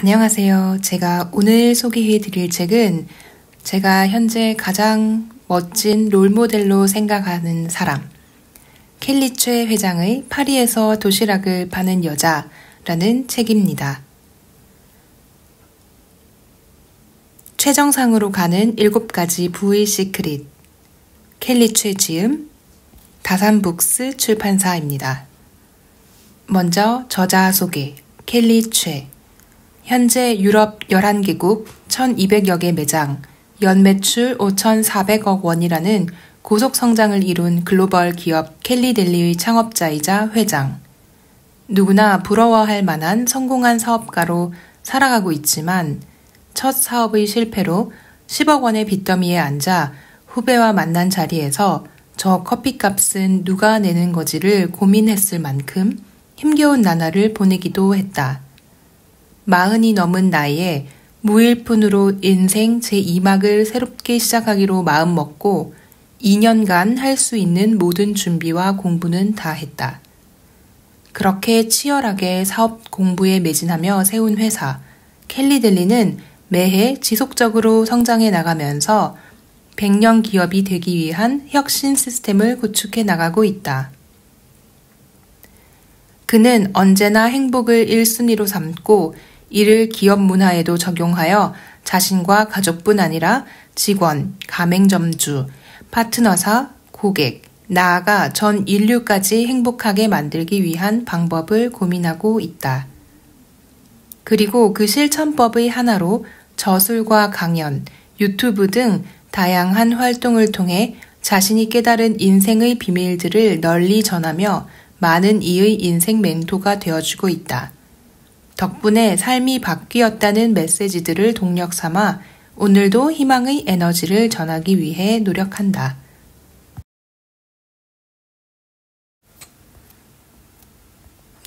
안녕하세요. 제가 오늘 소개해 드릴 책은 제가 현재 가장 멋진 롤모델로 생각하는 사람, 켈리 최 회장의 파리에서 도시락을 파는 여자라는 책입니다. 최정상으로 가는 7가지 부의 시크릿, 켈리 최 지음, 다산북스 출판사입니다. 먼저 저자 소개, 켈리 최. 현재 유럽 11개국 1200여 개 매장, 연매출 5,400억 원이라는 고속 성장을 이룬 글로벌 기업 켈리델리의 창업자이자 회장. 누구나 부러워할 만한 성공한 사업가로 살아가고 있지만 첫 사업의 실패로 10억 원의 빚더미에 앉아 후배와 만난 자리에서 저 커피값은 누가 내는 거지를 고민했을 만큼 힘겨운 나날을 보내기도 했다. 40이 넘은 나이에 무일푼으로 인생 제2막을 새롭게 시작하기로 마음먹고 2년간 할 수 있는 모든 준비와 공부는 다 했다. 그렇게 치열하게 사업 공부에 매진하며 세운 회사 켈리델리는 매해 지속적으로 성장해 나가면서 100년 기업이 되기 위한 혁신 시스템을 구축해 나가고 있다. 그는 언제나 행복을 1순위로 삼고 이를 기업 문화에도 적용하여 자신과 가족뿐 아니라 직원, 가맹점주, 파트너사, 고객, 나아가 전 인류까지 행복하게 만들기 위한 방법을 고민하고 있다. 그리고 그 실천법의 하나로 저술과 강연, 유튜브 등 다양한 활동을 통해 자신이 깨달은 인생의 비밀들을 널리 전하며 많은 이의 인생 멘토가 되어주고 있다. 덕분에 삶이 바뀌었다는 메시지들을 동력 삼아 오늘도 희망의 에너지를 전하기 위해 노력한다.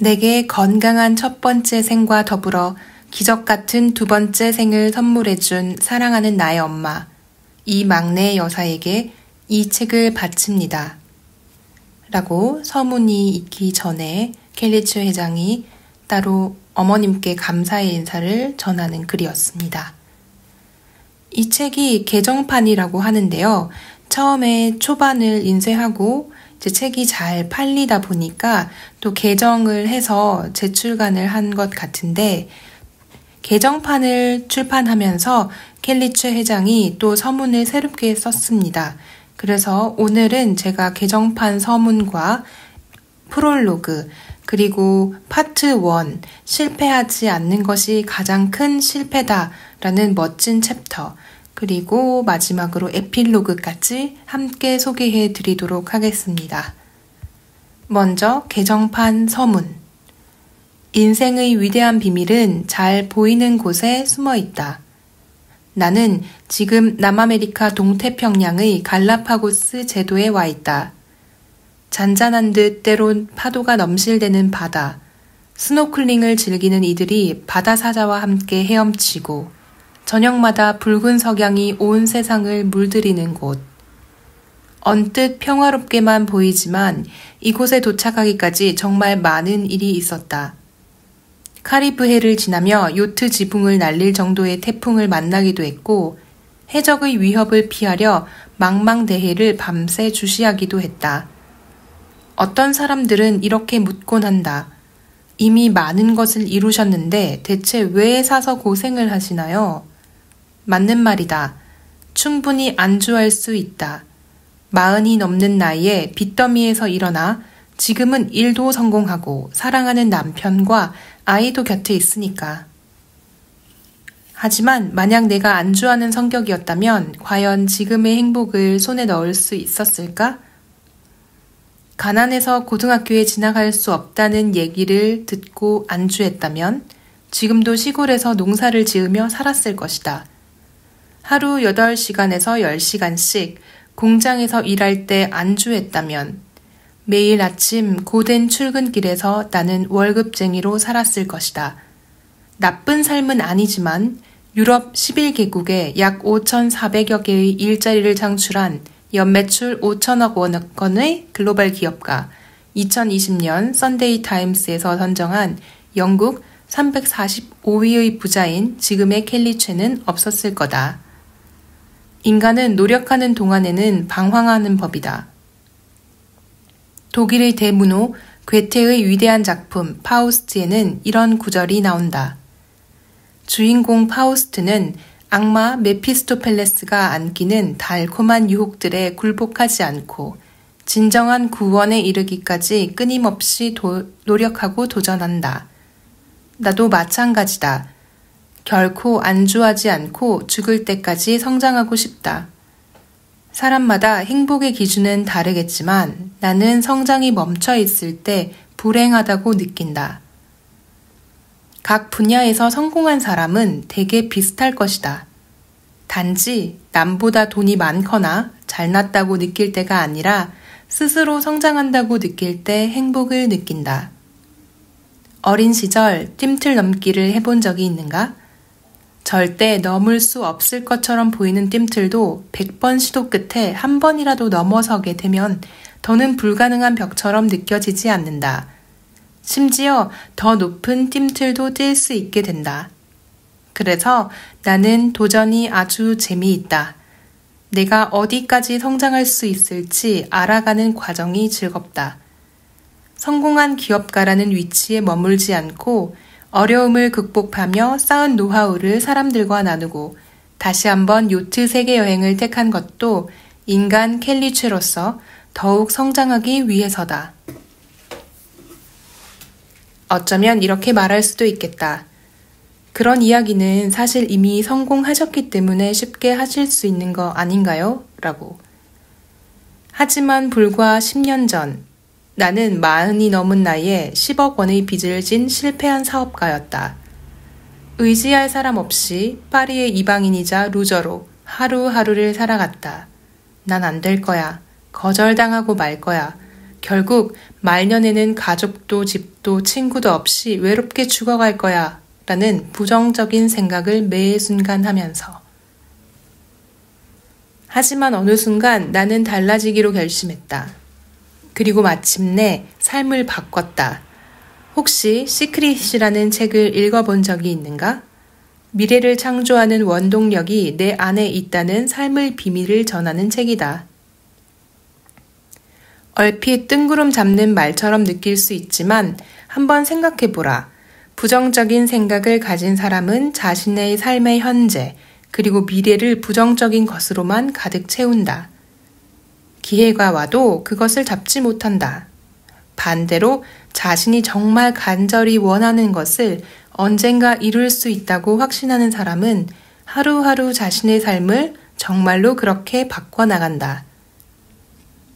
내게 건강한 첫 번째 생과 더불어 기적 같은 두 번째 생을 선물해준 사랑하는 나의 엄마, 이 막내 여사에게 이 책을 바칩니다. 라고 서문이 있기 전에 켈리 최 회장이 따로 어머님께 감사의 인사를 전하는 글이었습니다. 이 책이 개정판이라고 하는데요. 처음에 초반을 인쇄하고 이제 책이 잘 팔리다 보니까 또 개정을 해서 재출간을 한 것 같은데 개정판을 출판하면서 켈리 최 회장이 또 서문을 새롭게 썼습니다. 그래서 오늘은 제가 개정판 서문과 프롤로그 그리고 파트 1, 실패하지 않는 것이 가장 큰 실패다라는 멋진 챕터, 그리고 마지막으로 에필로그까지 함께 소개해 드리도록 하겠습니다. 먼저 개정판 서문. 인생의 위대한 비밀은 잘 보이는 곳에 숨어 있다. 나는 지금 남아메리카 동태평양의 갈라파고스 제도에 와 있다. 잔잔한 듯 때론 파도가 넘실대는 바다, 스노클링을 즐기는 이들이 바다 사자와 함께 헤엄치고 저녁마다 붉은 석양이 온 세상을 물들이는 곳. 언뜻 평화롭게만 보이지만 이곳에 도착하기까지 정말 많은 일이 있었다. 카리브해를 지나며 요트 지붕을 날릴 정도의 태풍을 만나기도 했고 해적의 위협을 피하려 망망대해를 밤새 주시하기도 했다. 어떤 사람들은 이렇게 묻곤 한다. 이미 많은 것을 이루셨는데 대체 왜 사서 고생을 하시나요? 맞는 말이다. 충분히 안주할 수 있다. 40이 넘는 나이에 빚더미에서 일어나 지금은 일도 성공하고 사랑하는 남편과 아이도 곁에 있으니까. 하지만 만약 내가 안주하는 성격이었다면 과연 지금의 행복을 손에 넣을 수 있었을까? 가난해서 고등학교에 지나갈 수 없다는 얘기를 듣고 안주했다면 지금도 시골에서 농사를 지으며 살았을 것이다. 하루 8시간에서 10시간씩 공장에서 일할 때 안주했다면 매일 아침 고된 출근길에서 나는 월급쟁이로 살았을 것이다. 나쁜 삶은 아니지만 유럽 11개국에 약 5,400여 개의 일자리를 창출한 연매출 5천억 원의 글로벌 기업가, 2020년 썬데이 타임스에서 선정한 영국 345위의 부자인 지금의 켈리 최는 없었을 거다. 인간은 노력하는 동안에는 방황하는 법이다. 독일의 대문호 괴테의 위대한 작품 파우스트에는 이런 구절이 나온다. 주인공 파우스트는 악마 메피스토펠레스가 안기는 달콤한 유혹들에 굴복하지 않고 진정한 구원에 이르기까지 끊임없이 노력하고 도전한다. 나도 마찬가지다. 결코 안주하지 않고 죽을 때까지 성장하고 싶다. 사람마다 행복의 기준은 다르겠지만 나는 성장이 멈춰 있을 때 불행하다고 느낀다. 각 분야에서 성공한 사람은 대개 비슷할 것이다. 단지 남보다 돈이 많거나 잘났다고 느낄 때가 아니라 스스로 성장한다고 느낄 때 행복을 느낀다. 어린 시절 뜀틀 넘기를 해본 적이 있는가? 절대 넘을 수 없을 것처럼 보이는 뜀틀도 100번 시도 끝에 한 번이라도 넘어서게 되면 더는 불가능한 벽처럼 느껴지지 않는다. 심지어 더 높은 뜀틀도 뛸 수 있게 된다. 그래서 나는 도전이 아주 재미있다. 내가 어디까지 성장할 수 있을지 알아가는 과정이 즐겁다. 성공한 기업가라는 위치에 머물지 않고 어려움을 극복하며 쌓은 노하우를 사람들과 나누고 다시 한번 요트 세계 여행을 택한 것도 인간 켈리 최로서 더욱 성장하기 위해서다. 어쩌면 이렇게 말할 수도 있겠다. 그런 이야기는 사실 이미 성공하셨기 때문에 쉽게 하실 수 있는 거 아닌가요? 라고. 하지만 불과 10년 전 나는 40이 넘은 나이에 10억 원의 빚을 진 실패한 사업가였다. 의지할 사람 없이 파리의 이방인이자 루저로 하루하루를 살아갔다. 난 안 될 거야. 거절당하고 말 거야. 결국 말년에는 가족도 집도 친구도 없이 외롭게 죽어갈 거야. 라는 부정적인 생각을 매 순간 하면서. 하지만 어느 순간 나는 달라지기로 결심했다. 그리고 마침내 삶을 바꿨다. 혹시 시크릿이라는 책을 읽어본 적이 있는가? 미래를 창조하는 원동력이 내 안에 있다는 삶의 비밀을 전하는 책이다. 얼핏 뜬구름 잡는 말처럼 느낄 수 있지만 한번 생각해보라. 부정적인 생각을 가진 사람은 자신의 삶의 현재 그리고 미래를 부정적인 것으로만 가득 채운다. 기회가 와도 그것을 잡지 못한다. 반대로 자신이 정말 간절히 원하는 것을 언젠가 이룰 수 있다고 확신하는 사람은 하루하루 자신의 삶을 정말로 그렇게 바꿔나간다.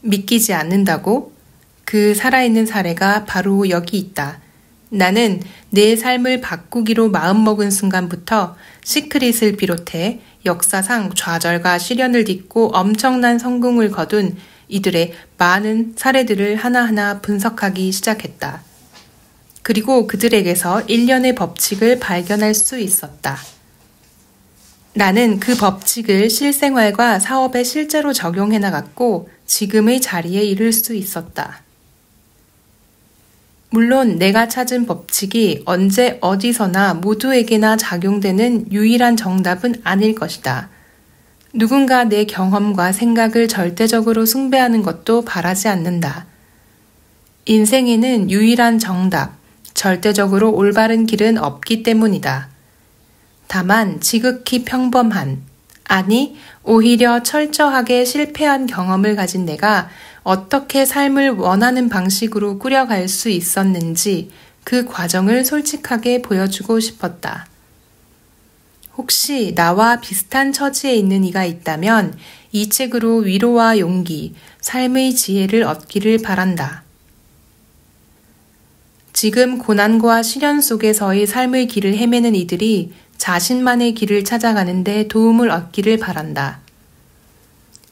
믿기지 않는다고? 그 살아있는 사례가 바로 여기 있다. 나는 내 삶을 바꾸기로 마음먹은 순간부터 시크릿을 비롯해 역사상 좌절과 시련을 딛고 엄청난 성공을 거둔 이들의 많은 사례들을 하나하나 분석하기 시작했다. 그리고 그들에게서 일련의 법칙을 발견할 수 있었다. 나는 그 법칙을 실생활과 사업에 실제로 적용해 나갔고 지금의 자리에 이를 수 있었다. 물론 내가 찾은 법칙이 언제 어디서나 모두에게나 작용되는 유일한 정답은 아닐 것이다. 누군가 내 경험과 생각을 절대적으로 숭배하는 것도 바라지 않는다. 인생에는 유일한 정답, 절대적으로 올바른 길은 없기 때문이다. 다만 지극히 평범한, 아니 오히려 철저하게 실패한 경험을 가진 내가 어떻게 삶을 원하는 방식으로 꾸려갈 수 있었는지 그 과정을 솔직하게 보여주고 싶었다. 혹시 나와 비슷한 처지에 있는 이가 있다면 이 책으로 위로와 용기, 삶의 지혜를 얻기를 바란다. 지금 고난과 시련 속에서의 삶의 길을 헤매는 이들이 자신만의 길을 찾아가는 데 도움을 얻기를 바란다.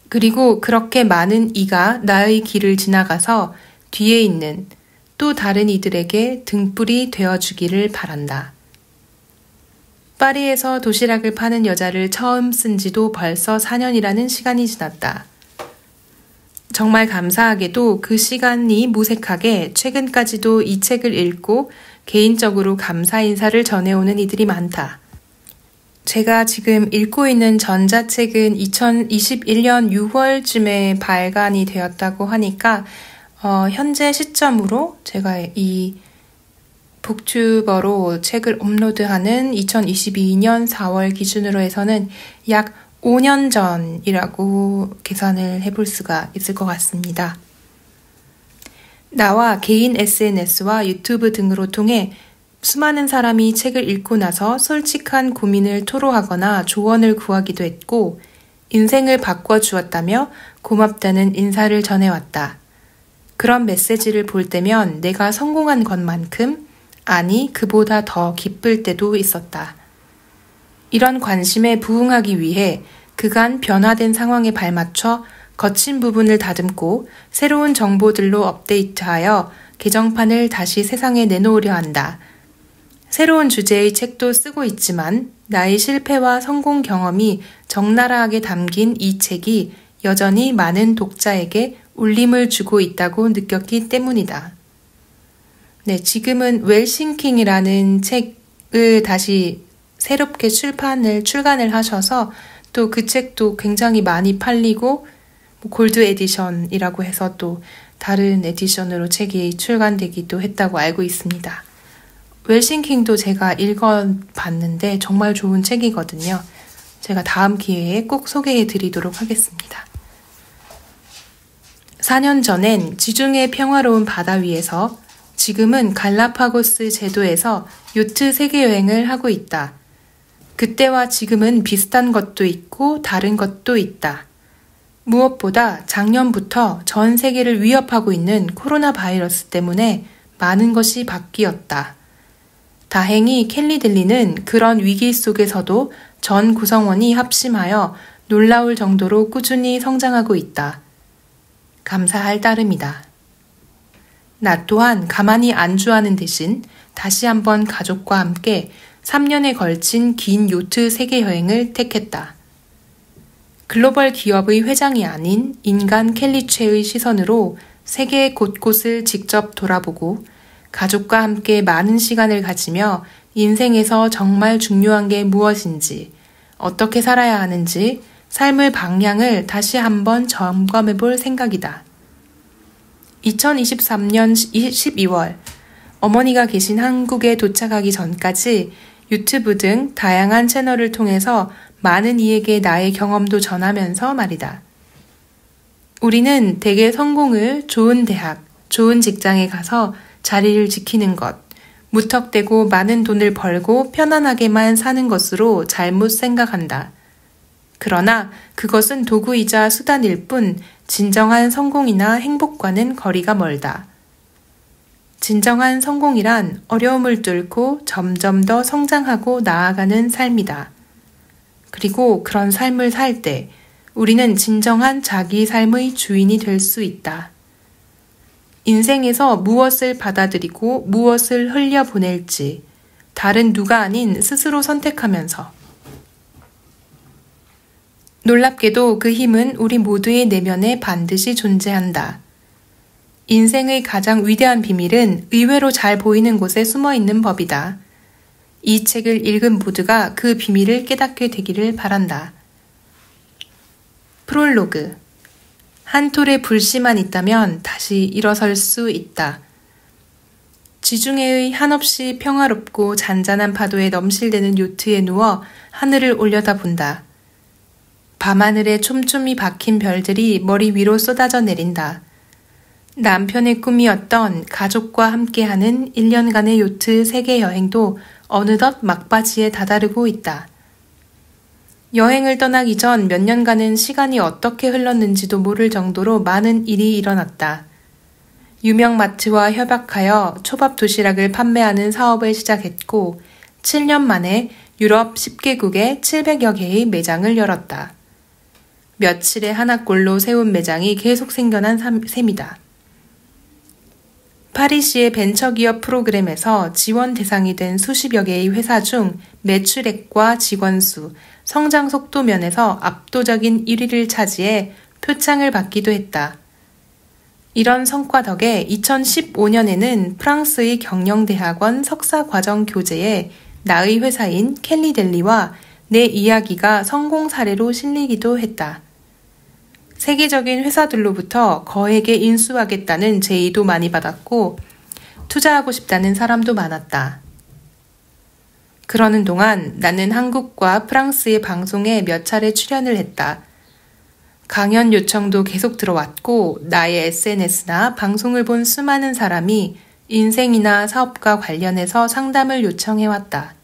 그리고 그렇게 많은 이가 나의 길을 지나가서 뒤에 있는 또 다른 이들에게 등불이 되어주기를 바란다. 파리에서 도시락을 파는 여자를 처음 쓴 지도 벌써 4년이라는 시간이 지났다. 정말 감사하게도 그 시간이 무색하게 최근까지도 이 책을 읽고 개인적으로 감사 인사를 전해오는 이들이 많다. 제가 지금 읽고 있는 전자책은 2021년 6월쯤에 발간이 되었다고 하니까 현재 시점으로 제가 이 북튜버로 책을 업로드하는 2022년 4월 기준으로 해서는 약 5년 전이라고 계산을 해볼 수가 있을 것 같습니다. 나와 개인 SNS와 유튜브 등으로 통해 수많은 사람이 책을 읽고 나서 솔직한 고민을 토로하거나 조언을 구하기도 했고 인생을 바꿔주었다며 고맙다는 인사를 전해왔다. 그런 메시지를 볼 때면 내가 성공한 것만큼 아니 그보다 더 기쁠 때도 있었다. 이런 관심에 부응하기 위해 그간 변화된 상황에 발맞춰 거친 부분을 다듬고 새로운 정보들로 업데이트하여 개정판을 다시 세상에 내놓으려 한다. 새로운 주제의 책도 쓰고 있지만 나의 실패와 성공 경험이 적나라하게 담긴 이 책이 여전히 많은 독자에게 울림을 주고 있다고 느꼈기 때문이다. 네, 지금은 웰싱킹이라는 책을 다시 새롭게 출간을 하셔서 또 그 책도 굉장히 많이 팔리고 골드 에디션이라고 해서 또 다른 에디션으로 책이 출간되기도 했다고 알고 있습니다. 웰싱킹도 제가 읽어봤는데 정말 좋은 책이거든요. 제가 다음 기회에 꼭 소개해 드리도록 하겠습니다. 4년 전엔 지중해 평화로운 바다 위에서 지금은 갈라파고스 제도에서 요트 세계여행을 하고 있다. 그때와 지금은 비슷한 것도 있고 다른 것도 있다. 무엇보다 작년부터 전 세계를 위협하고 있는 코로나 바이러스 때문에 많은 것이 바뀌었다. 다행히 켈리들리는 그런 위기 속에서도 전 구성원이 합심하여 놀라울 정도로 꾸준히 성장하고 있다. 감사할 따름이다. 나 또한 가만히 안주하는 대신 다시 한번 가족과 함께 3년에 걸친 긴 요트 세계 여행을 택했다. 글로벌 기업의 회장이 아닌 인간 켈리최의 시선으로 세계 곳곳을 직접 돌아보고 가족과 함께 많은 시간을 가지며 인생에서 정말 중요한 게 무엇인지, 어떻게 살아야 하는지, 삶의 방향을 다시 한번 점검해 볼 생각이다. 2023년 12월, 어머니가 계신 한국에 도착하기 전까지 유튜브 등 다양한 채널을 통해서 많은 이에게 나의 경험도 전하면서 말이다. 우리는 대개 성공을 좋은 대학, 좋은 직장에 가서 자리를 지키는 것, 무턱대고 많은 돈을 벌고 편안하게만 사는 것으로 잘못 생각한다. 그러나 그것은 도구이자 수단일 뿐 진정한 성공이나 행복과는 거리가 멀다. 진정한 성공이란 어려움을 뚫고 점점 더 성장하고 나아가는 삶이다. 그리고 그런 삶을 살 때 우리는 진정한 자기 삶의 주인이 될 수 있다. 인생에서 무엇을 받아들이고 무엇을 흘려보낼지 다른 누가 아닌 스스로 선택하면서 놀랍게도 그 힘은 우리 모두의 내면에 반드시 존재한다. 인생의 가장 위대한 비밀은 의외로 잘 보이는 곳에 숨어 있는 법이다. 이 책을 읽은 모두가 그 비밀을 깨닫게 되기를 바란다. 프롤로그. 한 톨의 불씨만 있다면 다시 일어설 수 있다. 지중해의 한없이 평화롭고 잔잔한 파도에 넘실대는 요트에 누워 하늘을 올려다본다. 밤하늘에 촘촘히 박힌 별들이 머리 위로 쏟아져 내린다. 남편의 꿈이었던 가족과 함께하는 1년간의 요트 세계 여행도 어느덧 막바지에 다다르고 있다. 여행을 떠나기 전 몇 년간은 시간이 어떻게 흘렀는지도 모를 정도로 많은 일이 일어났다. 유명 마트와 협약하여 초밥 도시락을 판매하는 사업을 시작했고 7년 만에 유럽 10개국에 700여 개의 매장을 열었다. 며칠에 하나꼴로 세운 매장이 계속 생겨난 셈이다. 파리시의 벤처기업 프로그램에서 지원 대상이 된 수십여 개의 회사 중 매출액과 직원 수, 성장 속도 면에서 압도적인 1위를 차지해 표창을 받기도 했다. 이런 성과 덕에 2015년에는 프랑스의 경영대학원 석사과정 교재에 나의 회사인 켈리델리와 내 이야기가 성공 사례로 실리기도 했다. 세계적인 회사들로부터 거액에 인수하겠다는 제의도 많이 받았고 투자하고 싶다는 사람도 많았다. 그러는 동안 나는 한국과 프랑스의 방송에 몇 차례 출연을 했다. 강연 요청도 계속 들어왔고 나의 SNS나 방송을 본 수많은 사람이 인생이나 사업과 관련해서 상담을 요청해왔다.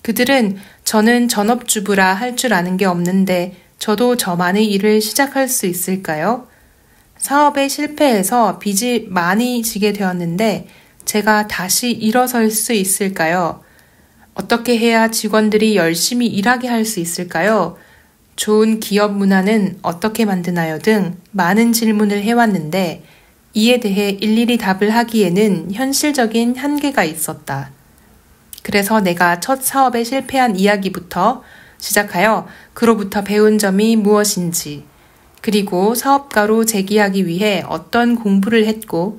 그들은 저는 전업주부라 할 줄 아는 게 없는데 저도 저만의 일을 시작할 수 있을까요? 사업에 실패해서 빚이 많이 지게 되었는데 제가 다시 일어설 수 있을까요? 어떻게 해야 직원들이 열심히 일하게 할 수 있을까요? 좋은 기업 문화는 어떻게 만드나요? 등 많은 질문을 해왔는데 이에 대해 일일이 답을 하기에는 현실적인 한계가 있었다. 그래서 내가 첫 사업에 실패한 이야기부터 시작하여 그로부터 배운 점이 무엇인지, 그리고 사업가로 재기하기 위해 어떤 공부를 했고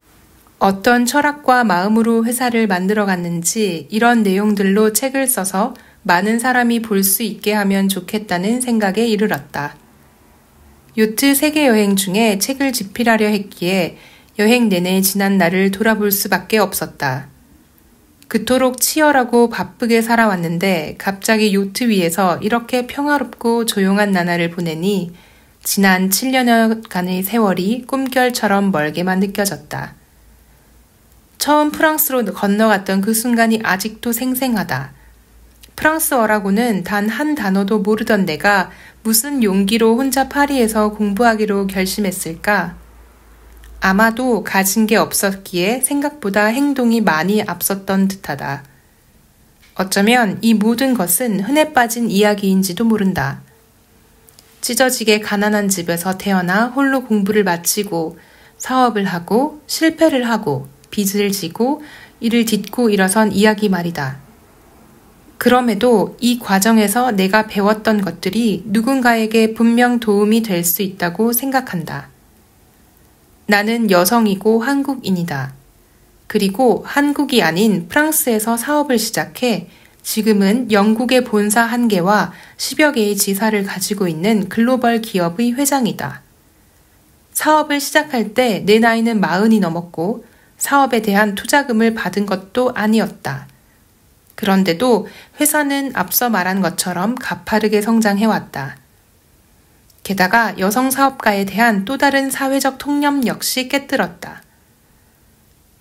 어떤 철학과 마음으로 회사를 만들어갔는지 이런 내용들로 책을 써서 많은 사람이 볼 수 있게 하면 좋겠다는 생각에 이르렀다. 요트 세계여행 중에 책을 집필하려 했기에 여행 내내 지난 날을 돌아볼 수밖에 없었다. 그토록 치열하고 바쁘게 살아왔는데 갑자기 요트 위에서 이렇게 평화롭고 조용한 나날을 보내니 지난 7년여간의 세월이 꿈결처럼 멀게만 느껴졌다. 처음 프랑스로 건너갔던 그 순간이 아직도 생생하다. 프랑스어라고는 단 한 단어도 모르던 내가 무슨 용기로 혼자 파리에서 공부하기로 결심했을까? 아마도 가진 게 없었기에 생각보다 행동이 많이 앞섰던 듯하다. 어쩌면 이 모든 것은 흔해 빠진 이야기인지도 모른다. 찢어지게 가난한 집에서 태어나 홀로 공부를 마치고 사업을 하고 실패를 하고 빚을 지고 이를 딛고 일어선 이야기 말이다. 그럼에도 이 과정에서 내가 배웠던 것들이 누군가에게 분명 도움이 될 수 있다고 생각한다. 나는 여성이고 한국인이다. 그리고 한국이 아닌 프랑스에서 사업을 시작해 지금은 영국의 본사 1개와 10여 개의 지사를 가지고 있는 글로벌 기업의 회장이다. 사업을 시작할 때 내 나이는 40이 넘었고 사업에 대한 투자금을 받은 것도 아니었다. 그런데도 회사는 앞서 말한 것처럼 가파르게 성장해왔다. 게다가 여성 사업가에 대한 또 다른 사회적 통념 역시 깨뜨렸다.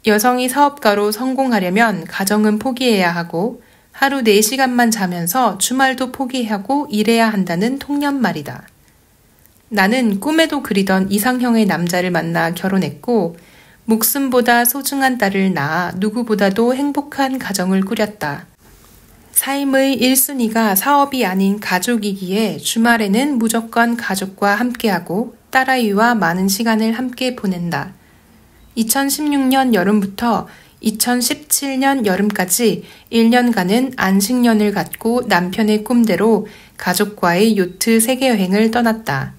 여성이 사업가로 성공하려면 가정은 포기해야 하고 하루 4시간만 자면서 주말도 포기하고 일해야 한다는 통념 말이다. 나는 꿈에도 그리던 이상형의 남자를 만나 결혼했고 목숨보다 소중한 딸을 낳아 누구보다도 행복한 가정을 꾸렸다. 삶의 1순위가 사업이 아닌 가족이기에 주말에는 무조건 가족과 함께하고 딸아이와 많은 시간을 함께 보낸다. 2016년 여름부터 2017년 여름까지 1년간은 안식년을 갖고 남편의 꿈대로 가족과의 요트 세계여행을 떠났다.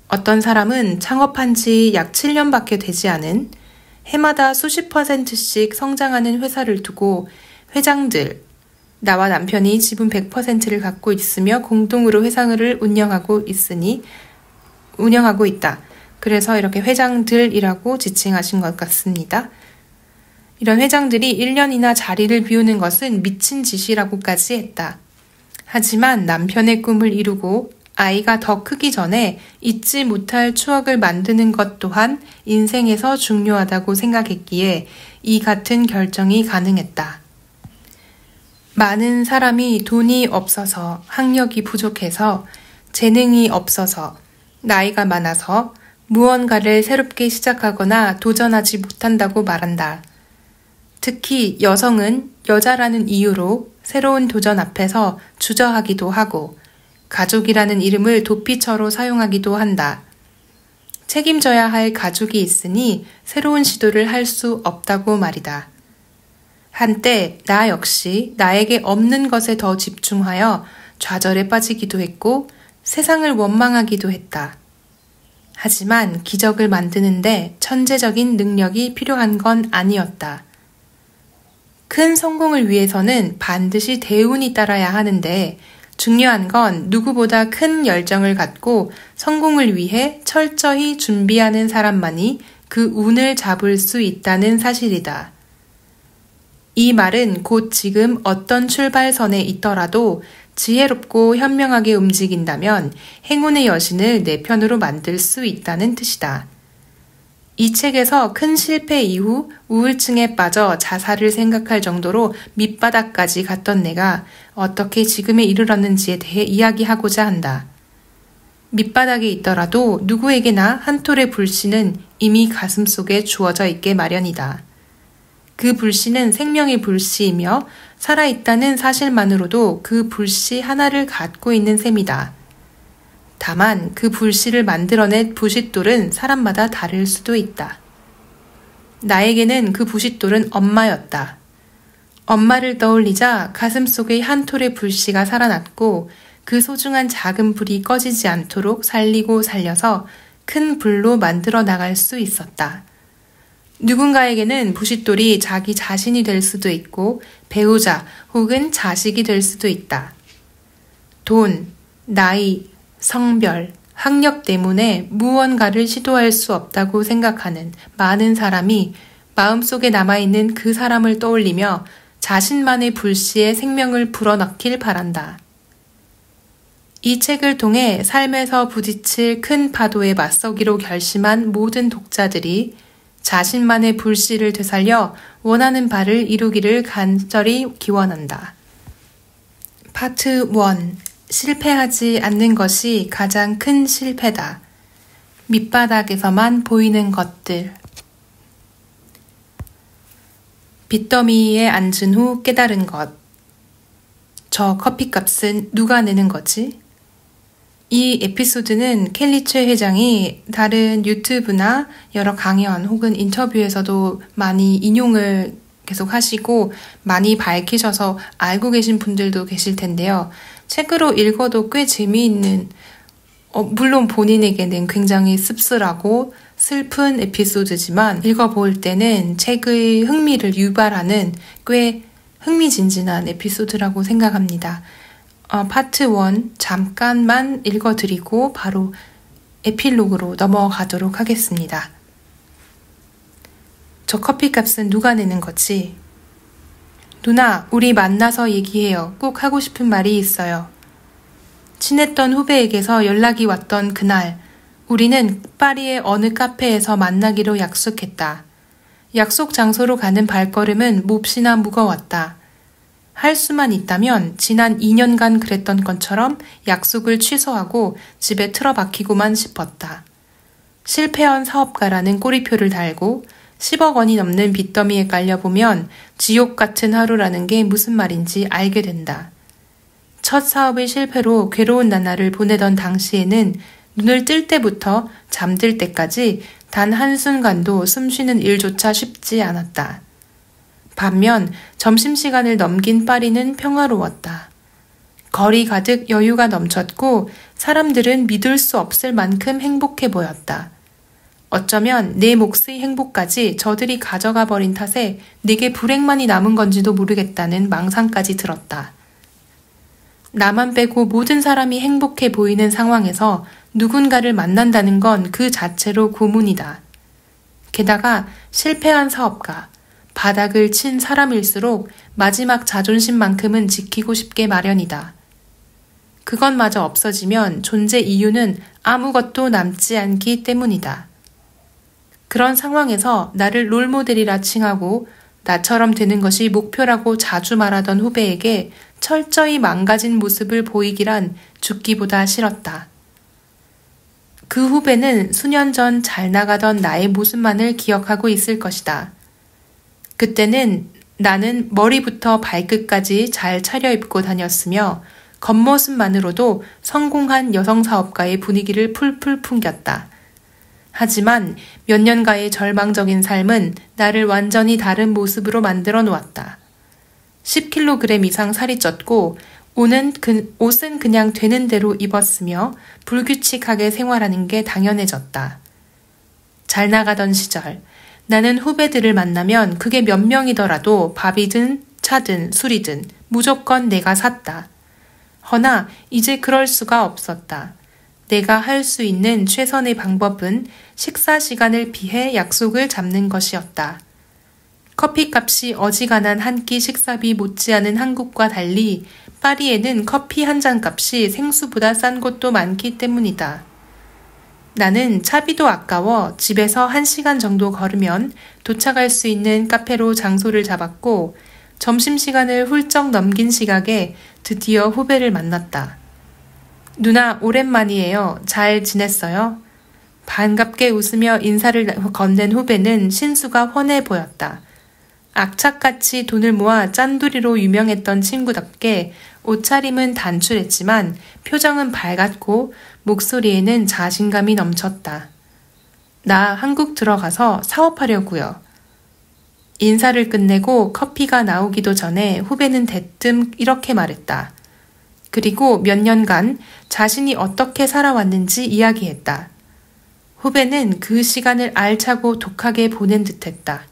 어떤 사람은 창업한 지 약 7년밖에 되지 않은 해마다 수십 %씩 성장하는 회사를 두고 회장들, 나와 남편이 지분 100%를 갖고 있으며 공동으로 회사를 운영하고 있다. 그래서 이렇게 회장들이라고 지칭하신 것 같습니다. 이런 회장들이 1년이나 자리를 비우는 것은 미친 짓이라고까지 했다. 하지만 남편의 꿈을 이루고 아이가 더 크기 전에 잊지 못할 추억을 만드는 것 또한 인생에서 중요하다고 생각했기에 이 같은 결정이 가능했다. 많은 사람이 돈이 없어서, 학력이 부족해서, 재능이 없어서, 나이가 많아서 무언가를 새롭게 시작하거나 도전하지 못한다고 말한다. 특히 여성은 여자라는 이유로 새로운 도전 앞에서 주저하기도 하고 가족이라는 이름을 도피처로 사용하기도 한다. 책임져야 할 가족이 있으니 새로운 시도를 할 수 없다고 말이다. 한때 나 역시 나에게 없는 것에 더 집중하여 좌절에 빠지기도 했고 세상을 원망하기도 했다. 하지만 기적을 만드는데 천재적인 능력이 필요한 건 아니었다. 큰 성공을 위해서는 반드시 대운이 따라야 하는데 중요한 건 누구보다 큰 열정을 갖고 성공을 위해 철저히 준비하는 사람만이 그 운을 잡을 수 있다는 사실이다. 이 말은 곧 지금 어떤 출발선에 있더라도 지혜롭고 현명하게 움직인다면 행운의 여신을 내 편으로 만들 수 있다는 뜻이다. 이 책에서 큰 실패 이후 우울증에 빠져 자살을 생각할 정도로 밑바닥까지 갔던 내가 어떻게 지금에 이르렀는지에 대해 이야기하고자 한다. 밑바닥에 있더라도 누구에게나 한 톨의 불씨는 이미 가슴속에 주어져 있게 마련이다. 그 불씨는 생명의 불씨이며 살아있다는 사실만으로도 그 불씨 하나를 갖고 있는 셈이다. 다만 그 불씨를 만들어낸 부싯돌은 사람마다 다를 수도 있다. 나에게는 그 부싯돌은 엄마였다. 엄마를 떠올리자 가슴속의 한 톨의 불씨가 살아났고 그 소중한 작은 불이 꺼지지 않도록 살리고 살려서 큰 불로 만들어 나갈 수 있었다. 누군가에게는 부싯돌이 자기 자신이 될 수도 있고 배우자 혹은 자식이 될 수도 있다. 돈, 나이, 성별, 학력 때문에 무언가를 시도할 수 없다고 생각하는 많은 사람이 마음속에 남아있는 그 사람을 떠올리며 자신만의 불씨에 생명을 불어넣길 바란다. 이 책을 통해 삶에서 부딪힐 큰 파도에 맞서기로 결심한 모든 독자들이 자신만의 불씨를 되살려 원하는 바를 이루기를 간절히 기원한다. 파트 1. 실패하지 않는 것이 가장 큰 실패다. 밑바닥에서만 보이는 것들. 빚더미에 앉은 후 깨달은 것. 저 커피값은 누가 내는 거지? 이 에피소드는 켈리 최 회장이 다른 유튜브나 여러 강연 혹은 인터뷰에서도 많이 인용을 계속 하시고 많이 밝히셔서 알고 계신 분들도 계실 텐데요. 책으로 읽어도 꽤 재미있는, 물론 본인에게는 굉장히 씁쓸하고 슬픈 에피소드지만 읽어볼 때는 책의 흥미를 유발하는 꽤 흥미진진한 에피소드라고 생각합니다. 파트 1 잠깐만 읽어드리고 바로 에필로그로 넘어가도록 하겠습니다. 저 커피값은 누가 내는 거지? 누나, 우리 만나서 얘기해요. 꼭 하고 싶은 말이 있어요. 친했던 후배에게서 연락이 왔던 그날, 우리는 파리의 어느 카페에서 만나기로 약속했다. 약속 장소로 가는 발걸음은 몹시나 무거웠다. 할 수만 있다면 지난 2년간 그랬던 것처럼 약속을 취소하고 집에 틀어박히고만 싶었다. 실패한 사업가라는 꼬리표를 달고 10억 원이 넘는 빚더미에 깔려보면 지옥 같은 하루라는 게 무슨 말인지 알게 된다. 첫 사업의 실패로 괴로운 나날을 보내던 당시에는 눈을 뜰 때부터 잠들 때까지 단 한순간도 숨쉬는 일조차 쉽지 않았다. 반면 점심시간을 넘긴 파리는 평화로웠다. 거리 가득 여유가 넘쳤고 사람들은 믿을 수 없을 만큼 행복해 보였다. 어쩌면 내 몫의 행복까지 저들이 가져가 버린 탓에 내게 불행만이 남은 건지도 모르겠다는 망상까지 들었다. 나만 빼고 모든 사람이 행복해 보이는 상황에서 누군가를 만난다는 건 그 자체로 고문이다. 게다가 실패한 사업가, 바닥을 친 사람일수록 마지막 자존심만큼은 지키고 싶게 마련이다. 그것마저 없어지면 존재 이유는 아무것도 남지 않기 때문이다. 그런 상황에서 나를 롤모델이라 칭하고 나처럼 되는 것이 목표라고 자주 말하던 후배에게 철저히 망가진 모습을 보이기란 죽기보다 싫었다. 그 후배는 수년 전 잘 나가던 나의 모습만을 기억하고 있을 것이다. 그때는 나는 머리부터 발끝까지 잘 차려입고 다녔으며 겉모습만으로도 성공한 여성 사업가의 분위기를 풀풀 풍겼다. 하지만 몇 년가의 절망적인 삶은 나를 완전히 다른 모습으로 만들어 놓았다. 10kg 이상 살이 쪘고 옷은 그냥 되는 대로 입었으며 불규칙하게 생활하는 게 당연해졌다. 잘 나가던 시절, 나는 후배들을 만나면 그게 몇 명이더라도 밥이든 차든 술이든 무조건 내가 샀다. 허나 이제 그럴 수가 없었다. 내가 할 수 있는 최선의 방법은 식사 시간을 피해 약속을 잡는 것이었다. 커피값이 어지간한 한 끼 식사비 못지않은 한국과 달리 파리에는 커피 한 잔 값이 생수보다 싼 곳도 많기 때문이다. 나는 차비도 아까워 집에서 1시간 정도 걸으면 도착할 수 있는 카페로 장소를 잡았고 점심시간을 훌쩍 넘긴 시각에 드디어 후배를 만났다. 누나 오랜만이에요. 잘 지냈어요? 반갑게 웃으며 인사를 건넨 후배는 신수가 훤해 보였다. 악착같이 돈을 모아 짠돌이로 유명했던 친구답게 옷차림은 단출했지만 표정은 밝았고 목소리에는 자신감이 넘쳤다. 나 한국 들어가서 사업하려고요. 인사를 끝내고 커피가 나오기도 전에 후배는 대뜸 이렇게 말했다. 그리고 몇 년간 자신이 어떻게 살아왔는지 이야기했다. 후배는 그 시간을 알차고 독하게 보낸 듯했다.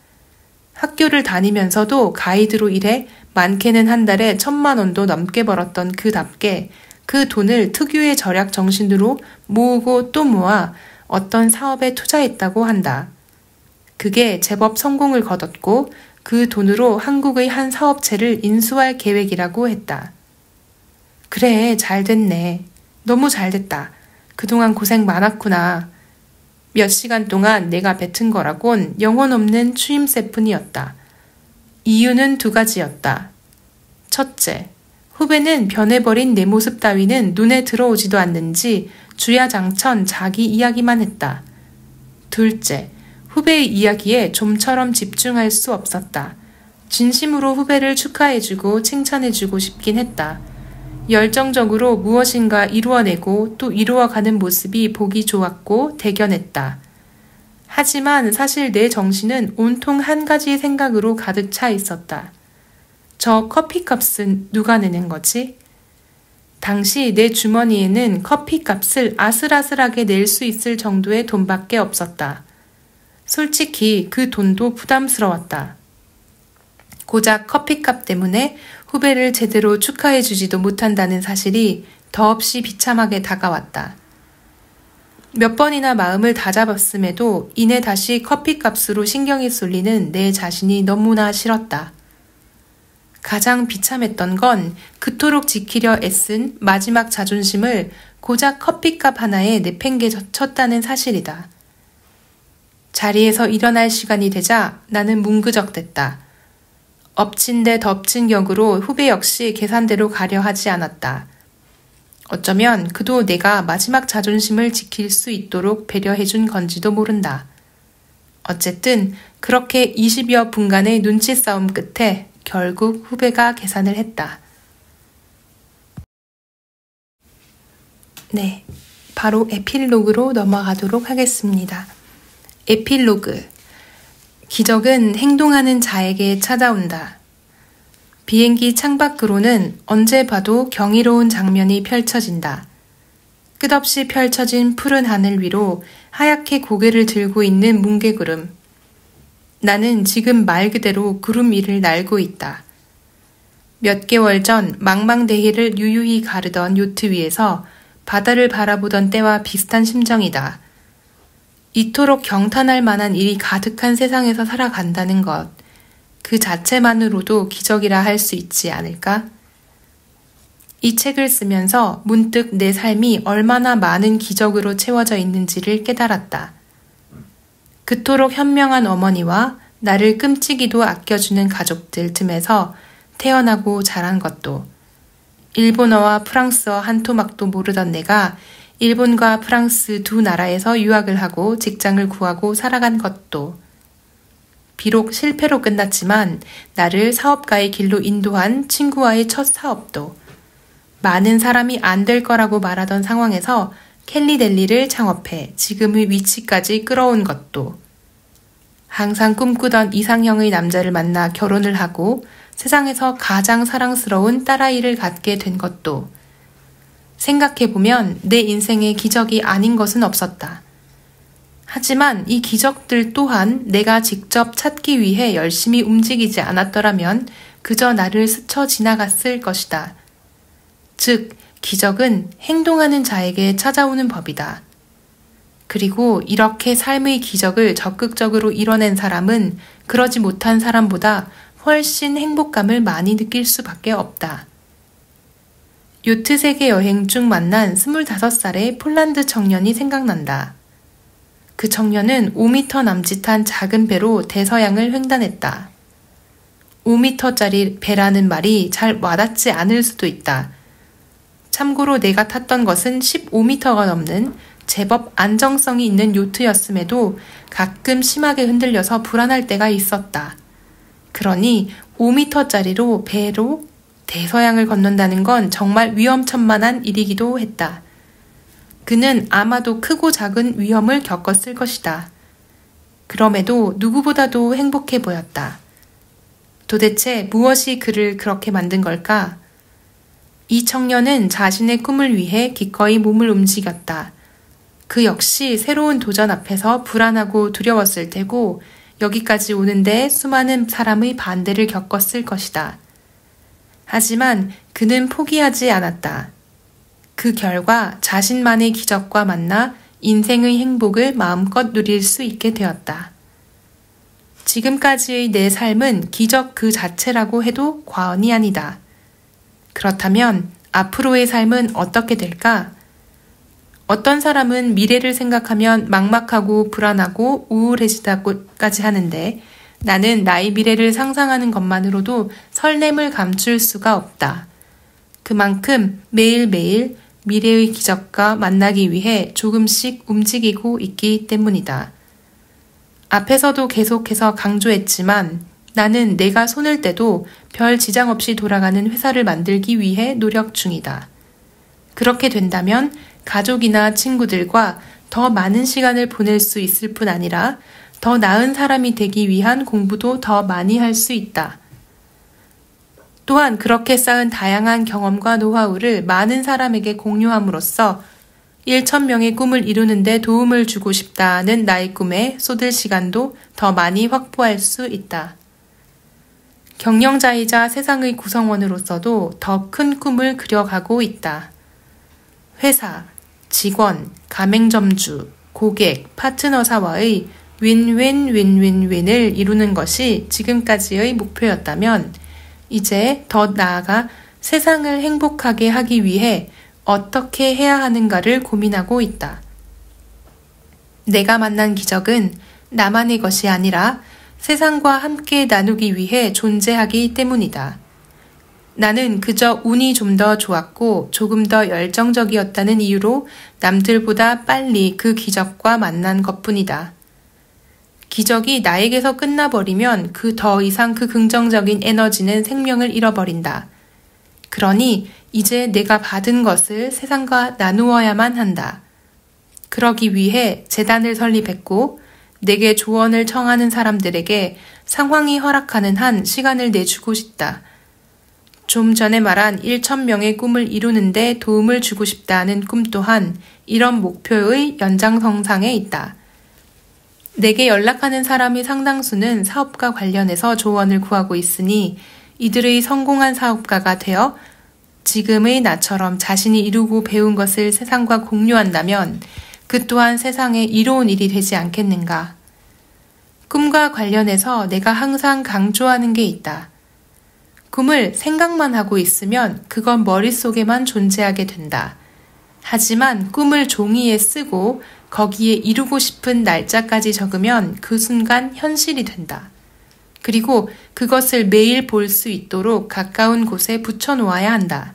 학교를 다니면서도 가이드로 일해 많게는 한 달에 1,000만 원도 넘게 벌었던 그답게 그 돈을 특유의 절약 정신으로 모으고 또 모아 어떤 사업에 투자했다고 한다. 그게 제법 성공을 거뒀고 그 돈으로 한국의 한 사업체를 인수할 계획이라고 했다. 그래, 잘 됐네. 너무 잘 됐다. 그동안 고생 많았구나. 몇 시간 동안 내가 뱉은 거라곤 영혼 없는 추임새뿐이었다. 이유는 2가지였다. 첫째, 후배는 변해버린 내 모습 따위는 눈에 들어오지도 않는지 주야장천 자기 이야기만 했다. 둘째, 후배의 이야기에 좀처럼 집중할 수 없었다. 진심으로 후배를 축하해주고 칭찬해주고 싶긴 했다. 열정적으로 무엇인가 이루어내고 또 이루어가는 모습이 보기 좋았고 대견했다. 하지만 사실 내 정신은 온통 한 가지 생각으로 가득 차 있었다. 저 커피값은 누가 내는 거지? 당시 내 주머니에는 커피값을 아슬아슬하게 낼 수 있을 정도의 돈밖에 없었다. 솔직히 그 돈도 부담스러웠다. 고작 커피값 때문에 후배를 제대로 축하해주지도 못한다는 사실이 더없이 비참하게 다가왔다. 몇 번이나 마음을 다잡았음에도 이내 다시 커피값으로 신경이 쏠리는 내 자신이 너무나 싫었다. 가장 비참했던 건 그토록 지키려 애쓴 마지막 자존심을 고작 커피값 하나에 내팽개쳤다는 사실이다. 자리에서 일어날 시간이 되자 나는 뭉그적댔다. 엎친 데 덮친 격으로 후배 역시 계산대로 가려 하지 않았다. 어쩌면 그도 내가 마지막 자존심을 지킬 수 있도록 배려해준 건지도 모른다. 어쨌든 그렇게 20여 분간의 눈치 싸움 끝에 결국 후배가 계산을 했다. 네, 바로 에필로그로 넘어가도록 하겠습니다. 에필로그. 기적은 행동하는 자에게 찾아온다. 비행기 창밖으로는 언제 봐도 경이로운 장면이 펼쳐진다. 끝없이 펼쳐진 푸른 하늘 위로 하얗게 고개를 들고 있는 뭉게구름. 나는 지금 말 그대로 구름 위를 날고 있다. 몇 개월 전 망망대해를 유유히 가르던 요트 위에서 바다를 바라보던 때와 비슷한 심정이다. 이토록 경탄할 만한 일이 가득한 세상에서 살아간다는 것, 그 자체만으로도 기적이라 할 수 있지 않을까? 이 책을 쓰면서 문득 내 삶이 얼마나 많은 기적으로 채워져 있는지를 깨달았다. 그토록 현명한 어머니와 나를 끔찍이도 아껴주는 가족들 틈에서 태어나고 자란 것도, 일본어와 프랑스어 한 토막도 모르던 내가 일본과 프랑스 두 나라에서 유학을 하고 직장을 구하고 살아간 것도, 비록 실패로 끝났지만 나를 사업가의 길로 인도한 친구와의 첫 사업도, 많은 사람이 안 될 거라고 말하던 상황에서 켈리델리를 창업해 지금의 위치까지 끌어온 것도, 항상 꿈꾸던 이상형의 남자를 만나 결혼을 하고 세상에서 가장 사랑스러운 딸아이를 갖게 된 것도 생각해보면 내 인생의 기적이 아닌 것은 없었다. 하지만 이 기적들 또한 내가 직접 찾기 위해 열심히 움직이지 않았더라면 그저 나를 스쳐 지나갔을 것이다. 즉, 기적은 행동하는 자에게 찾아오는 법이다. 그리고 이렇게 삶의 기적을 적극적으로 이뤄낸 사람은 그러지 못한 사람보다 훨씬 행복감을 많이 느낄 수밖에 없다. 요트 세계 여행 중 만난 25살의 폴란드 청년이 생각난다. 그 청년은 5m 남짓한 작은 배로 대서양을 횡단했다. 5m짜리 배라는 말이 잘 와닿지 않을 수도 있다. 참고로 내가 탔던 것은 15m가 넘는 제법 안정성이 있는 요트였음에도 가끔 심하게 흔들려서 불안할 때가 있었다. 그러니 5m짜리로 배로 대서양을 건넌다는 건 정말 위험천만한 일이기도 했다. 그는 아마도 크고 작은 위험을 겪었을 것이다. 그럼에도 누구보다도 행복해 보였다. 도대체 무엇이 그를 그렇게 만든 걸까? 이 청년은 자신의 꿈을 위해 기꺼이 몸을 움직였다. 그 역시 새로운 도전 앞에서 불안하고 두려웠을 테고 여기까지 오는데 수많은 사람의 반대를 겪었을 것이다. 하지만 그는 포기하지 않았다. 그 결과 자신만의 기적과 만나 인생의 행복을 마음껏 누릴 수 있게 되었다. 지금까지의 내 삶은 기적 그 자체라고 해도 과언이 아니다. 그렇다면 앞으로의 삶은 어떻게 될까? 어떤 사람은 미래를 생각하면 막막하고 불안하고 우울해지다고까지 하는데 나는 나의 미래를 상상하는 것만으로도 설렘을 감출 수가 없다. 그만큼 매일매일 미래의 기적과 만나기 위해 조금씩 움직이고 있기 때문이다. 앞에서도 계속해서 강조했지만 나는 내가 손을 떼도 별 지장 없이 돌아가는 회사를 만들기 위해 노력 중이다. 그렇게 된다면 가족이나 친구들과 더 많은 시간을 보낼 수 있을 뿐 아니라 더 나은 사람이 되기 위한 공부도 더 많이 할 수 있다. 또한 그렇게 쌓은 다양한 경험과 노하우를 많은 사람에게 공유함으로써 1,000명의 꿈을 이루는 데 도움을 주고 싶다는 나의 꿈에 쏟을 시간도 더 많이 확보할 수 있다. 경영자이자 세상의 구성원으로서도 더 큰 꿈을 그려가고 있다. 회사, 직원, 가맹점주, 고객, 파트너사와의 윈윈윈윈윈을 이루는 것이 지금까지의 목표였다면 이제 더 나아가 세상을 행복하게 하기 위해 어떻게 해야 하는가를 고민하고 있다. 내가 만난 기적은 나만의 것이 아니라 세상과 함께 나누기 위해 존재하기 때문이다. 나는 그저 운이 좀 더 좋았고 조금 더 열정적이었다는 이유로 남들보다 빨리 그 기적과 만난 것뿐이다. 기적이 나에게서 끝나버리면 그 더 이상 그 긍정적인 에너지는 생명을 잃어버린다. 그러니 이제 내가 받은 것을 세상과 나누어야만 한다. 그러기 위해 재단을 설립했고 내게 조언을 청하는 사람들에게 상황이 허락하는 한 시간을 내주고 싶다. 좀 전에 말한 1,000명의 꿈을 이루는데 도움을 주고 싶다는 꿈 또한 이런 목표의 연장선상에 있다. 내게 연락하는 사람의 상당수는 사업과 관련해서 조언을 구하고 있으니 이들의 성공한 사업가가 되어 지금의 나처럼 자신이 이루고 배운 것을 세상과 공유한다면 그 또한 세상에 이로운 일이 되지 않겠는가. 꿈과 관련해서 내가 항상 강조하는 게 있다. 꿈을 생각만 하고 있으면 그건 머릿속에만 존재하게 된다. 하지만 꿈을 종이에 쓰고 거기에 이루고 싶은 날짜까지 적으면 그 순간 현실이 된다. 그리고 그것을 매일 볼 수 있도록 가까운 곳에 붙여놓아야 한다.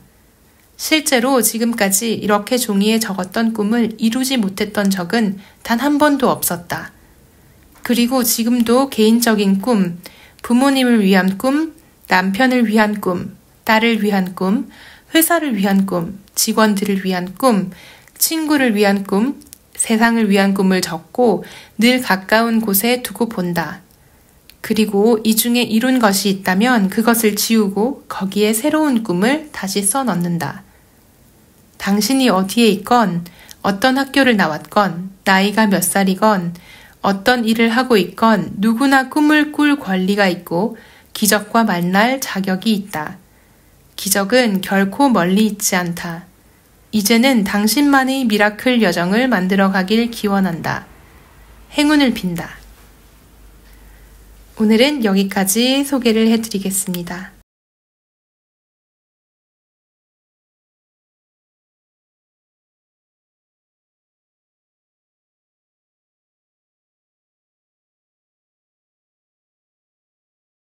실제로 지금까지 이렇게 종이에 적었던 꿈을 이루지 못했던 적은 단 한 번도 없었다. 그리고 지금도 개인적인 꿈, 부모님을 위한 꿈, 남편을 위한 꿈, 딸을 위한 꿈, 회사를 위한 꿈, 직원들을 위한 꿈, 친구를 위한 꿈, 세상을 위한 꿈을 적고 늘 가까운 곳에 두고 본다. 그리고 이 중에 이룬 것이 있다면 그것을 지우고 거기에 새로운 꿈을 다시 써넣는다. 당신이 어디에 있건, 어떤 학교를 나왔건, 나이가 몇 살이건, 어떤 일을 하고 있건 누구나 꿈을 꿀 권리가 있고 기적과 만날 자격이 있다. 기적은 결코 멀리 있지 않다. 이제는 당신만의 미라클 여정을 만들어 가길 기원한다. 행운을 빈다. 오늘은 여기까지 소개를 해드리겠습니다.